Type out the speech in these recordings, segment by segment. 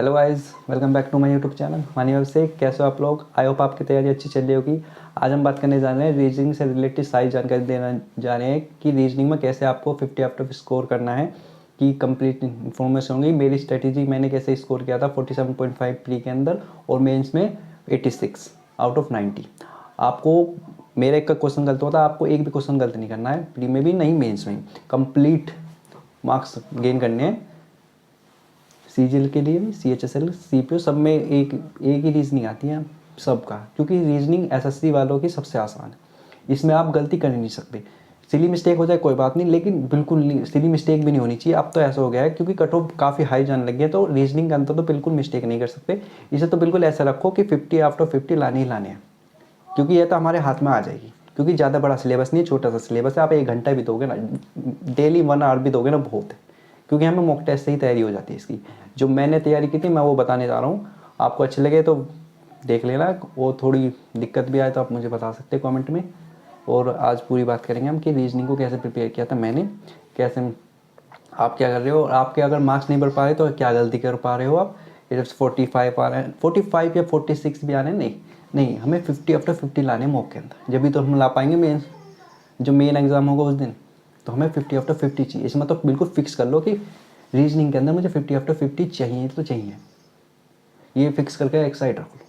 Hello guys, welcome back to my YouTube channel मानी अभिषेक। कैसे हो आप लोग? आई होप आपकी तैयारी अच्छी चल रही होगी। आज हम बात करने जा रहे हैं रीजनिंग से रिलेटेड सारी जानकारी देना जा रहे हैं कि रीजनिंग में कैसे आपको 50 आउट ऑफ स्कोर करना है, कि कंप्लीट इन्फॉर्मेशन होगी। मेरी स्ट्रेटेजी मैंने कैसे स्कोर किया था 47.5 प्री के अंदर और मेंस में 86 आउट ऑफ 90। आपको मेरा एक का क्वेश्चन गलत होता है, आपको एक भी क्वेश्चन गलत नहीं करना है, प्री में भी नहीं मेंस में। कंप्लीट मार्क्स गेन करने हैं। सीजीएल के लिए भी, सीएचएसएल, सीपीओ सब में एक ही रीजनिंग आती है सबका, क्योंकि रीजनिंग एसएससी वालों की सबसे आसान है। इसमें आप गलती कर ही नहीं सकते। सिली मिस्टेक हो जाए कोई बात नहीं, लेकिन बिल्कुल नहीं, सिली मिस्टेक भी नहीं होनी चाहिए। अब तो ऐसा हो गया है क्योंकि कट ऑफ काफ़ी हाई जाने लगी है, तो रीजनिंग के अंदर तो बिल्कुल मिस्टेक नहीं कर सकते। इसे तो बिल्कुल ऐसा रखो कि 50 आउट ऑफ 50 लाने ही लाने हैं, क्योंकि ये तो हमारे हाथ में आ जाएगी। क्योंकि ज़्यादा बड़ा सिलेबस नहीं है, छोटा सा सिलेबस है। आप 1 घंटा भी दोगे ना, डेली 1 आवर भी दोगे ना, बहुत है। क्योंकि हमें मॉक टेस्ट से ही तैयारी हो जाती है इसकी। जो मैंने तैयारी की थी मैं वो बताने जा रहा हूँ। आपको अच्छे लगे तो देख लेना, वो थोड़ी दिक्कत भी आए तो आप मुझे बता सकते हैं कमेंट में। और आज पूरी बात करेंगे हम कि रीजनिंग को कैसे प्रिपेयर किया था मैंने, कैसे आप क्या कर रहे हो, और आपके अगर मार्क्स नहीं बढ़ पा रहे तो क्या गलती कर पा रहे हो आप। जब 45 आ रहे हैं, 45 या 46 भी आ रहे हैं, नहीं हमें 50 आफ्टर 50 लाने मॉक के अंदर, जब भी तो हम ला पाएंगे मेन, जो मेन एग्जाम होगा उस दिन। तो हमें 50 आफ्टर 50 चाहिए। इसमें तो बिल्कुल फिक्स कर लो कि रीजनिंग के अंदर मुझे 50 आफ्टर 50 चाहिए तो चाहिए। ये फिक्स करके एक साइड रख लो,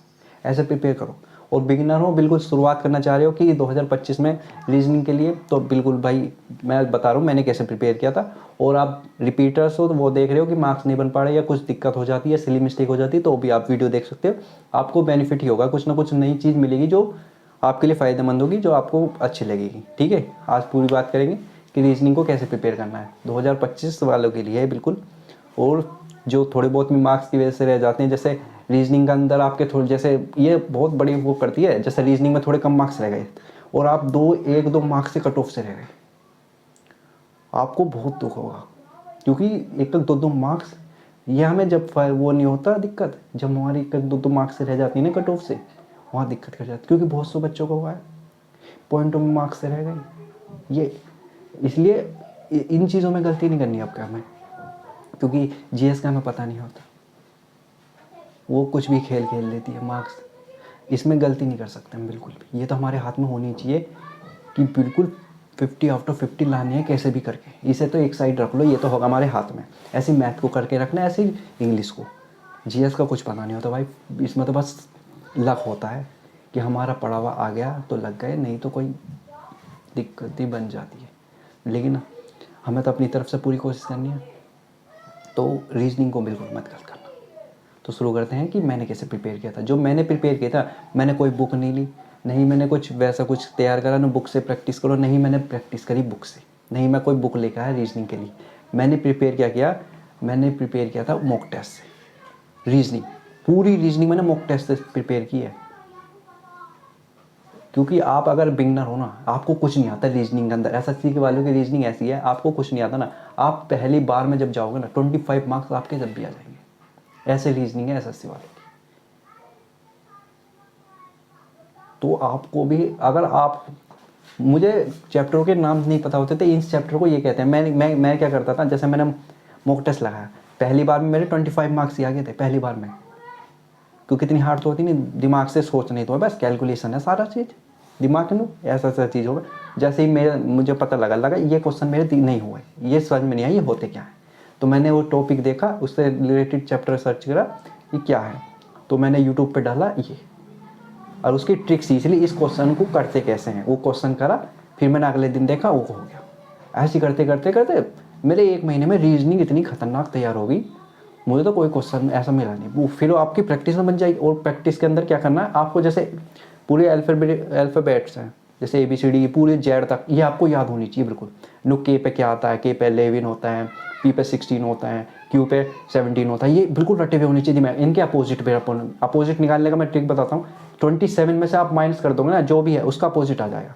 ऐसे प्रिपेयर करो। और बिगिनर हो, बिल्कुल शुरुआत करना चाह रहे हो कि 2025 में रीजनिंग के लिए, तो बिल्कुल भाई मैं बता रहा हूँ मैंने कैसे प्रिपेयर किया था। और आप रिपीटर्स हो तो वो देख रहे हो कि मार्क्स नहीं बन पा रहे या कुछ दिक्कत हो जाती है, सिली मिस्टेक हो जाती है, तो भी आप वीडियो देख सकते हो। आपको बेनिफिट ही होगा, कुछ ना कुछ नई चीज़ मिलेगी जो आपके लिए फ़ायदेमंद होगी, जो आपको अच्छी लगेगी। ठीक है, आज पूरी बात करेंगे कि रीजनिंग को कैसे प्रिपेयर करना है 2025 वालों के लिए है बिल्कुल। और जो थोड़े बहुत भी मार्क्स की वजह से रह जाते हैं, जैसे रीजनिंग के अंदर आपके थोड़े, जैसे ये बहुत बड़ी वो करती है, जैसे रीजनिंग में थोड़े कम मार्क्स रह गए और आप 1-2 मार्क्स से कट ऑफ से रह गए, आपको बहुत दुख होगा। क्योंकि 1-2 मार्क्स, ये हमें जब वो नहीं होता दिक्कत, जब हमारी 1-2 मार्क्स से रह जाती है ना कट ऑफ से, वहाँ दिक्कत कर जाती है। क्योंकि बहुत से बच्चों को हुआ है पॉइंटों में मार्क्स से रह गए ये। इसलिए इन चीज़ों में गलती नहीं करनी आपका हमें, क्योंकि जीएस का हमें पता नहीं होता, वो कुछ भी खेल खेल लेती है मार्क्स। इसमें गलती नहीं कर सकते हम बिल्कुल भी। ये तो हमारे हाथ में होनी चाहिए कि बिल्कुल 50 आउट ऑफ 50 लाने हैं कैसे भी करके। इसे तो एक साइड रख लो, ये तो होगा हमारे हाथ में। ऐसे मैथ को करके रखना है, ऐसे ही इंग्लिश को। जीएस का कुछ पता नहीं होता भाई, इसमें तो बस लक होता है कि हमारा पढ़ा हुआ आ गया तो लग गए, नहीं तो कोई दिक्कत ही बन जाती है। लेकिन हमें तो अपनी तरफ से पूरी कोशिश करनी है। तो रीजनिंग को बिल्कुल मत गलत करना। तो शुरू करते हैं कि मैंने कैसे प्रिपेयर किया था। जो मैंने प्रिपेयर किया था, मैंने कोई बुक नहीं ली, नहीं मैंने कुछ वैसा कुछ तैयार करा, ना बुक से प्रैक्टिस करो, नहीं मैंने प्रैक्टिस करी बुक से, नहीं मैं कोई बुक लेकर आया रीजनिंग के लिए। मैंने प्रिपेयर क्या किया, मैंने प्रिपेयर किया था मॉक टेस्ट से। रीजनिंग, पूरी रीजनिंग मैंने मॉक टेस्ट से प्रिपेयर की है। क्योंकि आप अगर बिगनर हो ना, आपको कुछ नहीं आता रीजनिंग के अंदर, एसएससी के वालों की रीजनिंग ऐसी है, आपको कुछ नहीं आता ना, आप पहली बार में जब जाओगे ना 25 मार्क्स आपके जब भी आ जाएंगे। ऐसे रीजनिंग है एसएससी वालों की। तो आपको भी, अगर आप, मुझे चैप्टरों के नाम नहीं पता होते थे, इस चैप्टर को ये कहते हैं। मैं क्या करता था, जैसे मैंने मॉक टेस्ट लगाया, पहली बार में मेरे 25 मार्क्स ही आ गए थे पहली बार में। क्योंकि इतनी हार्ड तो होती नहीं, दिमाग से सोच नहीं, तो बस कैलकुलेशन है सारा चीज़ दिमाग में, ऐसा चीज़ होगा। जैसे ही मुझे पता लगा ये क्वेश्चन मेरे नहीं हुए, ये समझ में नहीं आया ये होते क्या है, तो मैंने वो टॉपिक देखा, उससे रिलेटेड चैप्टर सर्च करा ये क्या है, तो मैंने यूट्यूब पे डाला ये, और उसकी ट्रिक सीख ली, इस क्वेश्चन को करते कैसे हैं। वो क्वेश्चन करा, फिर मैंने अगले दिन देखा, वो हो गया। ऐसे करते करते करते मेरे 1 महीने में रीजनिंग इतनी खतरनाक तैयार हो गई, मुझे तो कोई क्वेश्चन ऐसा मिला नहीं। वो फिर आपकी प्रैक्टिस में बन जाएगी। और प्रैक्टिस के अंदर क्या करना है आपको, जैसे पूरे अल्फ़ाबेट्स हैं, जैसे ABCD पूरे जेड तक, ये आपको याद होनी चाहिए बिल्कुल। नो के पे क्या आता है, के पे 11 होता है, पी पे 16 होता है, क्यू पे 17 होता है, ये बिल्कुल रटे हुए होने चाहिए दिमाग। इनके अपोजिट पे, अपोजिट निकालने का मैं ट्रिक बताता हूँ। 27 में से आप माइनस कर दोगे ना, जो भी है उसका अपोजिट आ जाएगा।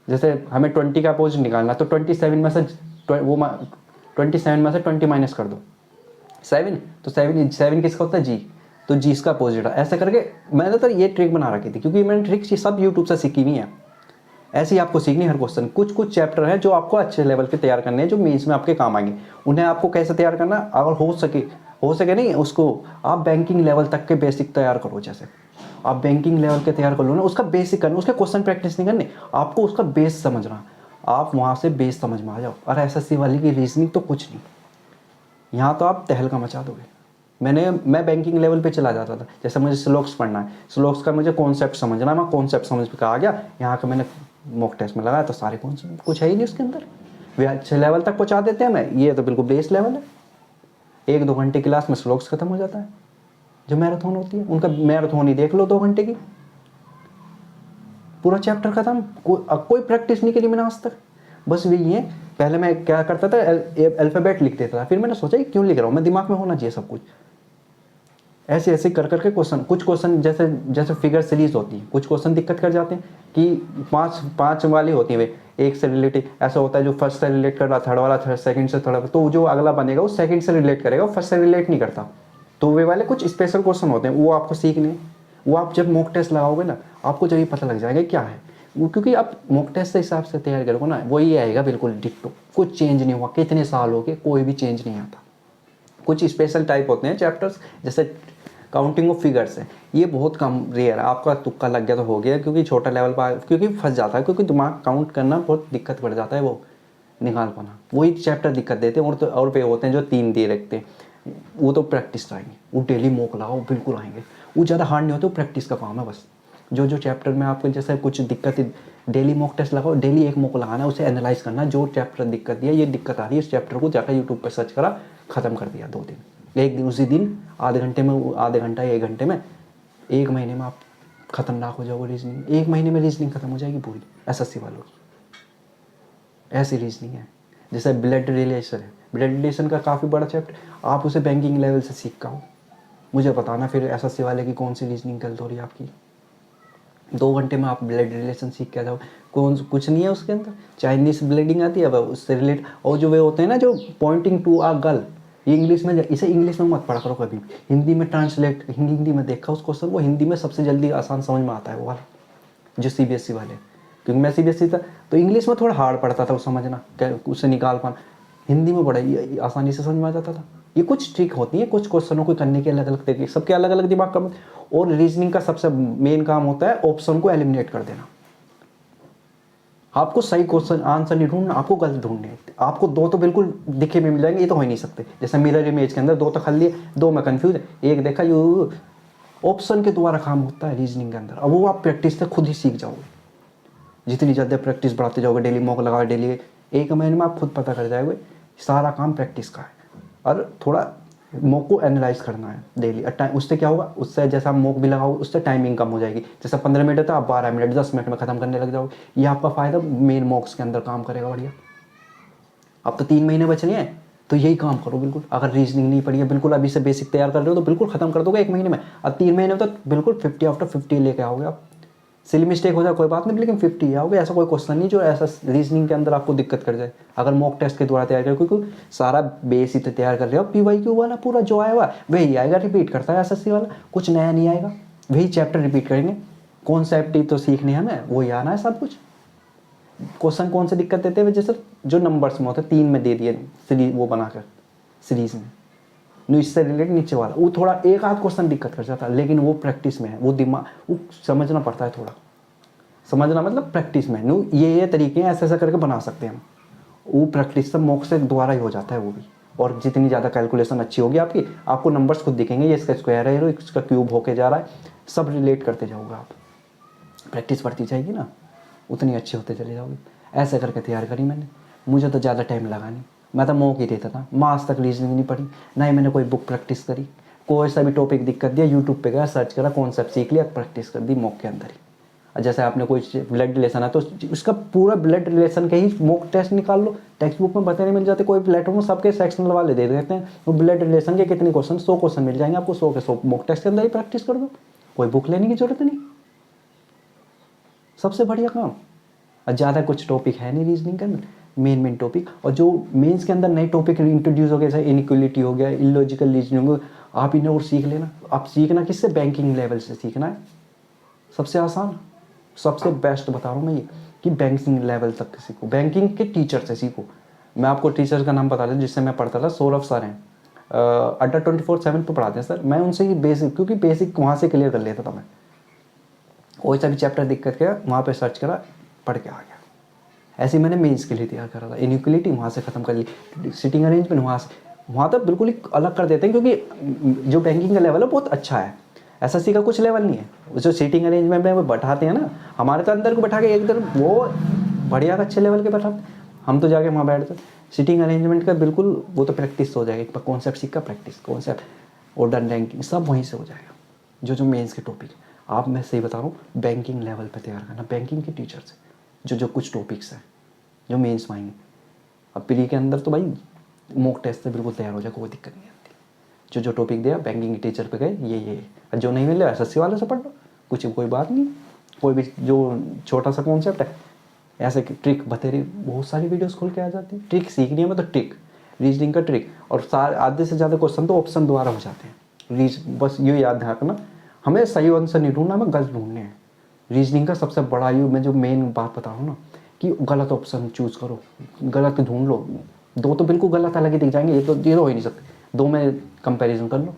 जैसे हमें 20 का अपोजिट निकालना, तो 27 में से 27 में से 20 माइनस कर दो, 7, तो 7 किसका होता है, जी, तो जी इसका अपोजिट है। ऐसा करके मैंने तो ये ट्रिक बना रखी थी, क्योंकि मैंने ट्रिक सब यूट्यूब से सीखी हुई है। ऐसे ही आपको सीखनी हर क्वेश्चन। कुछ चैप्टर हैं जो आपको अच्छे लेवल पे तैयार करने हैं, जो मेंस में आपके काम आएंगे। उन्हें आपको कैसे तैयार करना, अगर हो सके हो सके नहीं उसको आप बैंकिंग लेवल तक के बेसिक तैयार करो। जैसे आप बैंकिंग लेवल के तैयार कर लो ना, उसका बेसिक करना, उसके क्वेश्चन प्रैक्टिस नहीं करनी, आपको उसका बेस समझना। आप वहाँ से बेस समझ में आ जाओ। और एसएससी वाली की रीजनिंग तो कुछ नहीं, यहाँ तो आप तहलका मचा दोगे। मैं बैंकिंग लेवल पे चला जाता था। जैसे मुझे स्लोक्स पढ़ना है, स्लोक्स का मुझे कॉन्सेप्ट समझना है, मैं कॉन्सेप्ट समझ के आ गया, यहाँ का मैंने मॉक टेस्ट में लगाया तो सारे कॉन्सेप्ट, कुछ है ही नहीं उसके अंदर। वे अच्छे लेवल तक पहुँचा देते हैं, मैं ये तो बिल्कुल बेस लेवल है। 1-2 घंटे क्लास में स्लोक्स खत्म हो जाता है। जो मैराथन होती है उनका मैराथन ही देख लो 2 घंटे की, पूरा चैप्टर खत्म। कोई प्रैक्टिस नहीं करी मैंने आज तक। बस वही है, पहले मैं क्या करता था, अल्फ़ाबेट लिख देता था, फिर मैंने सोचा क्यों लिख रहा हूँ मैं, दिमाग में होना चाहिए सब कुछ। ऐसे ऐसे कर करके क्वेश्चन, कुछ क्वेश्चन जैसे जैसे फिगर सीरीज होती है, कुछ क्वेश्चन दिक्कत कर जाते हैं कि पांच वाली होती है, वे एक से रिलेटेड ऐसा होता है जो फर्स्ट से रिलेट कर रहा, थर्ड वाला थर्ड, सेकंड से थर्ड, तो जो अगला बनेगा वो सेकंड से रिलेट करेगा, फर्स्ट से रिलेट नहीं करता। तो वे वाले कुछ स्पेशल क्वेश्चन होते हैं, वो आपको सीखने, वो आप जब मॉक टेस्ट लगाओगे ना, आपको जब ये पता लग जाएगा क्या है वो, क्योंकि आप मॉक टेस्ट के हिसाब से तैयार करोगे ना, वही आएगा बिल्कुल डिट्टो, कुछ चेंज नहीं हुआ। कितने साल हो गए, कोई भी चेंज नहीं आता। कुछ स्पेशल टाइप होते हैं चैप्टर्स, जैसे काउंटिंग ऑफ फिगर्स है, ये बहुत कम रेयर है। आपका तुक्का लग गया तो हो गया, क्योंकि छोटा लेवल पर क्योंकि फंस जाता है, क्योंकि दिमाग काउंट करना बहुत दिक्कत पड़ जाता है, वो निकाल पाना, वही चैप्टर दिक्कत देते हैं। और पे होते हैं जो 3 दे रखते हैं, वो तो प्रैक्टिस आएंगे, वो डेली मॉक लगाओ बिल्कुल आएंगे। वो ज़्यादा हार्ड नहीं होते, वो प्रैक्टिस का काम है बस। जो चैप्टर में आपको जैसे कुछ दिक्कत, डेली मॉक टेस्ट लगाओ, डेली एक मॉक लगाना है, उसे एनालाइज करना, जो चैप्टर दिक्कत दिया, ये दिक्कत आ रही है इस चैप्टर को, जाकर यूट्यूब पर सर्च करा, खत्म कर दिया 2 दिन, एक दिन, उसी दिन आधे घंटे में, आधे घंटा या 1 घंटे में, 1 महीने में आप खतरनाक हो जाओगे। रीजनिंग 1 महीने में रीजनिंग खत्म हो जाएगी पूरी एसएससी वालों की। ऐसी रीजनिंग है। जैसे ब्लड रिलेशन है, ब्लड रिलेशन का काफ़ी बड़ा चैप्टर, आप उसे बैंकिंग लेवल से सीख का हो, मुझे बताना फिर एसएससी वाले की कौन सी रीजनिंग गलत हो रही है आपकी। 2 घंटे में आप ब्लड रिलेशन सीख के जाओ, कुछ नहीं है उसके अंदर। चाइनीज ब्लीडिंग आती है उससे रिलेट, और जो वे होते हैं ना जो पॉइंटिंग टू आ गर्ल, ये इंग्लिश में, इसे इंग्लिश में मत पढ़ा करो कभी, हिंदी में ट्रांसलेट, हिंदी में देखा उस क्वेश्चन को, हिंदी में सबसे जल्दी आसान समझ में आता है वो वाला, जो सीबीएसई वाले। क्योंकि मैं सीबीएसई था तो इंग्लिश में थोड़ा हार्ड पड़ता था वो समझना, उसे निकाल पाना। हिंदी में बड़ा आसानी से समझ में आ जाता था। ये कुछ ट्रिक होती है, कुछ क्वेश्चनों को करने के अलग अलग तरीके, सबके अलग अलग दिमाग का। और रीजनिंग का सबसे मेन काम होता है ऑप्शन को एलिमिनेट कर देना। आपको सही क्वेश्चन आंसर नहीं ढूंढना, आपको गलत ढूंढने। आपको 2 तो बिल्कुल दिखे में मिल जाएंगे, ये तो हो ही नहीं सकते। जैसे मिरर इमेज के अंदर 2 तो खाली है, 2 में कंफ्यूज है, एक देखा, यू ऑप्शन के द्वारा काम होता है रीजनिंग के अंदर। अब वो आप प्रैक्टिस से खुद ही सीख जाओगे। जितनी ज़्यादा प्रैक्टिस बढ़ाते जाओगे, डेली मॉक लगाओ, डेली 1 महीने में आप खुद पता कर जाओगे। सारा काम प्रैक्टिस का है, और थोड़ा मॉक को एनालाइज करना है डेली। टाइम उससे क्या होगा, उससे जैसा आप मॉक भी लगाओगे उससे टाइमिंग कम हो जाएगी। जैसा 15 मिनट था, आप 12 मिनट 10 मिनट में ख़त्म करने लग जाओगे। ये आपका फ़ायदा मेन मॉक्स के अंदर काम करेगा बढ़िया। अब तो 3 महीने बच रहे हैं, तो यही काम करो बिल्कुल। अगर रीजनिंग नहीं पढ़ी है, बिल्कुल अभी से बेसिक तैयार कर रहे हो तो बिल्कुल खत्म कर दोगे 1 महीने में। अब 3 महीने में तो बिल्कुल 50/50 लेके आओगे आप। सिली मिस्टेक हो जाए कोई बात नहीं, लेकिन 50 आओगे। ऐसा कोई क्वेश्चन नहीं जो ऐसा रीजनिंग के अंदर आपको दिक्कत कर जाए, अगर मॉक टेस्ट के द्वारा तैयार करें। क्योंकि सारा बेस ही तो तैयार कर रहे हो, पीवाईक्यू वाला पूरा जो आया हुआ वही आएगा, रिपीट करता है एसएससी वाला, कुछ नया नहीं आएगा, वही चैप्टर रिपीट करेंगे। कॉन्सेप्ट ही तो सीखने हमें, वही आना है सब कुछ। क्वेश्चन कौन से दिक्कत देते हैं, जैसे जो नंबर्स में होते हैं 3 में दे दिए सीरीज, वो बनाकर सीरीज में, नो इससे रिलेटेड नीचे वाला, वो थोड़ा एक आध क्वेश्चन दिक्कत कर जाता है, लेकिन वो प्रैक्टिस में है, वो दिमाग, वो समझना पड़ता है थोड़ा। समझना मतलब प्रैक्टिस में, नो ये तरीके हैं, ऐसा ऐसा करके बना सकते हैं हम। वो प्रैक्टिस से मॉक से द्वारा ही हो जाता है वो भी। और जितनी ज़्यादा कैलकुलेशन अच्छी होगी आपकी, आपको नंबर्स खुद दिखेंगे, ये इसका स्क्वायर है, इसका क्यूब होके जा रहा है, सब रिलेट करते जाओगे आप। प्रैक्टिस बढ़ती जाएगी ना, उतनी अच्छी होते चले जाओगे। ऐसे करके तैयार करी मैंने, मुझे तो ज़्यादा टाइम लगा नहीं, मैं तो मॉक ही देता था। मैं आज तक रीजनिंग नहीं पढ़ी, ना ही मैंने कोई बुक प्रैक्टिस करी। कोई सा भी टॉपिक दिक्कत दिया, यूट्यूब पे गया, सर्च करा, कॉन्सेप्ट सीख लिया, प्रैक्टिस कर दी मॉक के अंदर ही। जैसे आपने कोई ब्लड रिलेशन है तो उसका पूरा ब्लड रिलेशन के ही मॉक टेस्ट निकाल लो, टेक्स्ट बुक में बताने मिल जाते। कोई प्लेटफॉर्म में सबके सेक्शनल वाले दे देते हैं, वो ब्लड रिलेशन के कितने क्वेश्चन, 100 क्वेश्चन मिल जाएंगे आपको, 100 के 100 मॉक टेस्ट के अंदर ही प्रैक्टिस कर दो, कोई बुक लेने की जरूरत नहीं। सबसे बढ़िया काम। और ज़्यादा कुछ टॉपिक है नहीं रीजनिंग के अंदर, मेन टॉपिक। और जो मेंस के अंदर नए टॉपिक इंट्रोड्यूस हो गए, जैसे इनइक्वलिटी हो गया, इलॉजिकल रीजनिंग हो, आप इन्हें और सीख लेना। आप सीखना किससे, बैंकिंग लेवल से सीखना है, सबसे आसान, सबसे बेस्ट बता रहा हूँ मैं ये, कि बैंकिंग लेवल तक सीखो, बैंकिंग के टीचर से सीखो। मैं आपको टीचर का नाम बता दूं जिससे मैं पढ़ता था, सौरभ सर हैं, अड्डा 24/7 पे पढ़ाते हैं सर, मैं उनसे ही बेसिक, क्योंकि बेसिक वहाँ से क्लियर कर लेता था मैं। कोई सा भी चैप्टर दिक्कत किया वहाँ पे सर्च करा, पढ़ के आ गया। ऐसे ही मैंने मेंस के लिए तैयार करा था। इनइक्वलिटी वहाँ से ख़त्म कर ली, सिटिंग अरेंजमेंट वहाँ तक बिल्कुल ही अलग कर देते हैं, क्योंकि जो बैंकिंग का लेवल है बहुत अच्छा है, एसएससी का कुछ लेवल नहीं है। जो सीटिंग अरेंजमेंट में वो बैठाते हैं ना, हमारे तो अंदर को बैठा के एकदम वो बढ़िया अच्छे लेवल के बैठाते, हम तो जाके वहाँ बैठते। सीटिंग अरेंजमेंट का बिल्कुल वो तो प्रैक्टिस हो जाएगी, कॉन्सेप्ट सीखा, प्रैक्टिस कॉन्सेप्ट ऑर्डर रैंकिंग सब वहीं से हो जाएगा। जो मेंस के टॉपिक आप, मैं सही बता रहा हूँ, बैंकिंग लेवल पे तैयार करना, बैंकिंग के टीचर से जो कुछ टॉपिक्स हैं जो मेंस में आएंगे। अब प्री के अंदर तो भाई मॉक टेस्ट से बिल्कुल तैयार हो जाए, कोई दिक्कत नहीं आती। जो टॉपिक दिया बैंकिंग के टीचर पे गए, ये जो नहीं मिले एसएससी वाले से पढ़ लो, कुछ कोई बात नहीं। कोई भी जो छोटा सा कॉन्सेप्ट है, ऐसे ट्रिक बतेरी बहुत सारी वीडियोस खोल के आ जाती है। ट्रिक सीखनी है, मतलब ट्रिक, रीजनिंग का ट्रिक, और आधे से ज़्यादा क्वेश्चन तो ऑप्शन द्वारा हो जाते हैं। बस ये याद रखना, हमें सही आंसर नहीं ढूंढना, हमें गलत ढूंढने हैं। रीजनिंग का सबसे बड़ा मैं जो मेन बात बता रहा हूँ ना, कि गलत ऑप्शन चूज करो, गलत ढूंढ लो। दो तो बिल्कुल गलत अलग ही दिख जाएंगे, ये तो जीरो हो ही नहीं सकते, दो में कंपैरिजन कर लो,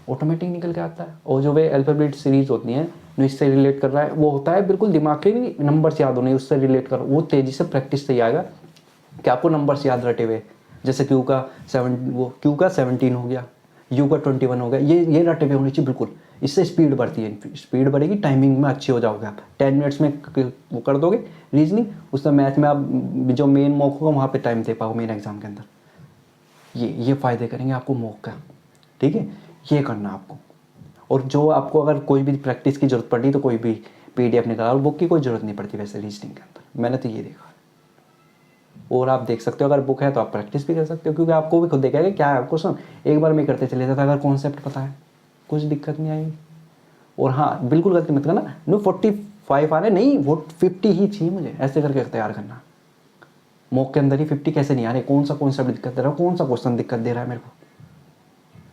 ऑटोमेटिक निकल के आता है। और जो वे अल्फाबेट सीरीज होती हैं जो इससे रिलेट कर रहा है, वो होता है बिल्कुल दिमाग के भी नंबर्स याद होने, उससे रिलेट करो, वो तेज़ी से प्रैक्टिस से ही आएगा कि आपको नंबर्स याद रटे हुए। जैसे क्यू का 17 हो गया, यू का 21 हो गया, ये रटे हुए होने चाहिए बिल्कुल। इससे स्पीड बढ़ती है, स्पीड बढ़ेगी, टाइमिंग में अच्छे हो जाओगे आप। 10 मिनट्स में वो कर दोगे रीजनिंग, उसमें मैथ में आप जो मेन मॉक होगा वहाँ पे टाइम दे पाओगे मेन एग्जाम के अंदर। ये फ़ायदे करेंगे आपको मॉक का, ठीक है, ये करना आपको। और जो आपको अगर कोई भी प्रैक्टिस की जरूरत पड़ी तो कोई भी PDF निकाला, और बुक की कोई ज़रूरत नहीं पड़ती वैसे रीजनिंग के अंदर, मैंने तो ये देखा। और आप देख सकते हो, अगर बुक है तो आप प्रैक्टिस भी कर सकते हो, क्योंकि आपको भी खुद देखा है कि क्या है क्वेश्चन, एक बार में करते चले जाता। अगर कॉन्सेप्ट पता है कुछ दिक्कत नहीं आएगी। और हाँ, बिल्कुल गलती मत करना, 45 आ रहे नहीं, वो 50 ही चाहिए मुझे, ऐसे करके तैयार करना। मॉक के अंदर ही 50 कैसे नहीं आ रहे, कौन सा कॉन्सेप्ट दिक्कत दे रहा है, कौन सा क्वेश्चन दिक्कत दे रहा है मेरे को,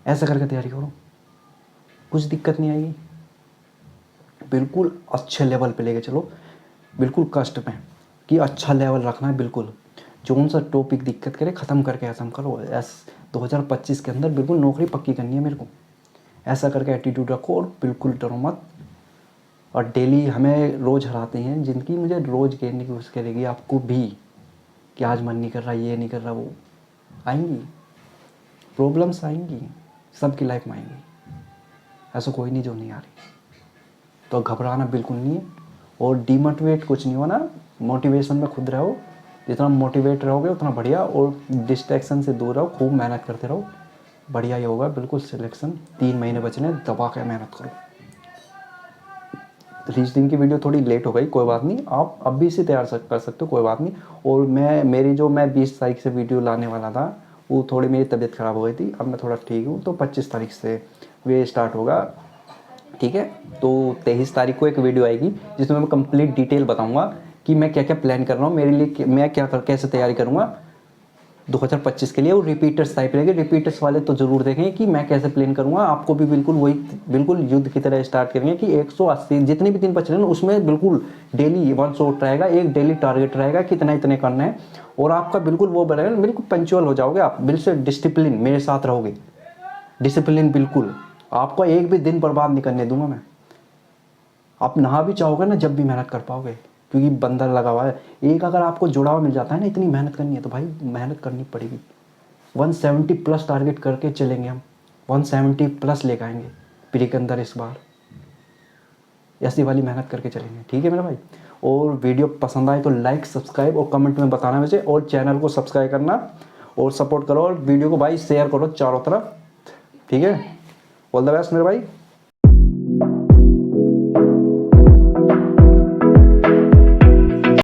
ऐसा करके तैयारी करो, कुछ दिक्कत नहीं आएगी। बिल्कुल अच्छे लेवल पे लेके चलो, बिल्कुल कष्ट में, कि अच्छा लेवल रखना है बिल्कुल। जो सा टॉपिक दिक्कत करे ख़त्म करके ख़त्म करो। 2025 के अंदर बिल्कुल नौकरी पक्की करनी है मेरे को, ऐसा करके एटीट्यूड रखो और बिल्कुल डरो मत। और डेली हमें रोज़ हराते हैं, जिनकी मुझे रोज़ घेरने की कोशिश करेगी आपको भी, कि आज मन नहीं कर रहा, ये नहीं कर रहा, वो आएंगी, प्रॉब्लम्स आएंगी, सबकी लाइफ में आएंगी, ऐसा कोई नहीं जो नहीं आ रही। तो घबराना बिल्कुल नहीं है, और डीमोटिवेट कुछ नहीं होना, मोटिवेशन में खुद रहो। जितना मोटिवेट रहोगे उतना बढ़िया, और डिस्ट्रैक्शन से दूर रहो, खूब मेहनत करते रहो, बढ़िया ही होगा बिल्कुल। सिलेक्शन 3 महीने बचने, दबा के मेहनत करो। रीजनिंग की वीडियो थोड़ी लेट हो गई, कोई बात नहीं, आप अब भी इसे तैयार कर सकते हो, कोई बात नहीं। और मैं 20 तारीख से वीडियो लाने वाला था, वो थोड़ी मेरी तबीयत ख़राब हो गई थी, अब मैं थोड़ा ठीक हूँ, तो 25 तारीख से वे स्टार्ट होगा, ठीक है। तो 23 तारीख को एक वीडियो आएगी जिसमें मैं कंप्लीट डिटेल बताऊंगा कि मैं क्या क्या प्लान कर रहा हूँ, मेरे लिए मैं कैसे तैयारी करूँगा 2025 के लिए। और रिपीटर्स टाइप रहेंगे, रिपीटर्स वाले तो जरूर देखें कि मैं कैसे प्लान करूँगा। आपको भी बिल्कुल वही, बिल्कुल युद्ध की तरह स्टार्ट करेंगे कि 180 जितने भी दिन बच रहे हैं उसमें बिल्कुल डेली 1 शॉट रहेगा, एक डेली टारगेट रहेगा कि इतने करना है। और आपका बिल्कुल वो बढ़ेगा, बिल्कुल पंचुअल हो जाओगे आप, बिल्कुल डिसिप्लिन मेरे साथ रहोगे, डिसिप्लिन बिल्कुल। आपको एक भी दिन बर्बाद नहीं करने दूंगा मैं। आप नहा भी चाहोगे ना, जब भी मेहनत कर पाओगे, क्योंकि बंदर लगा हुआ है। एक अगर आपको जुड़ाव मिल जाता है ना, इतनी मेहनत करनी है तो भाई मेहनत करनी पड़ेगी। 170 प्लस टारगेट करके चलेंगे हम, 170 प्लस लेकर आएंगे प्री के अंदर इस बार, ऐसी वाली मेहनत करके चलेंगे, ठीक है मेरा भाई। और वीडियो पसंद आए तो लाइक, सब्सक्राइब और कमेंट में बताना मुझे, और चैनल को सब्सक्राइब करना और सपोर्ट करो, और वीडियो को भाई शेयर करो चारों तरफ, ठीक है। ऑल द बेस्ट मेरे भाई।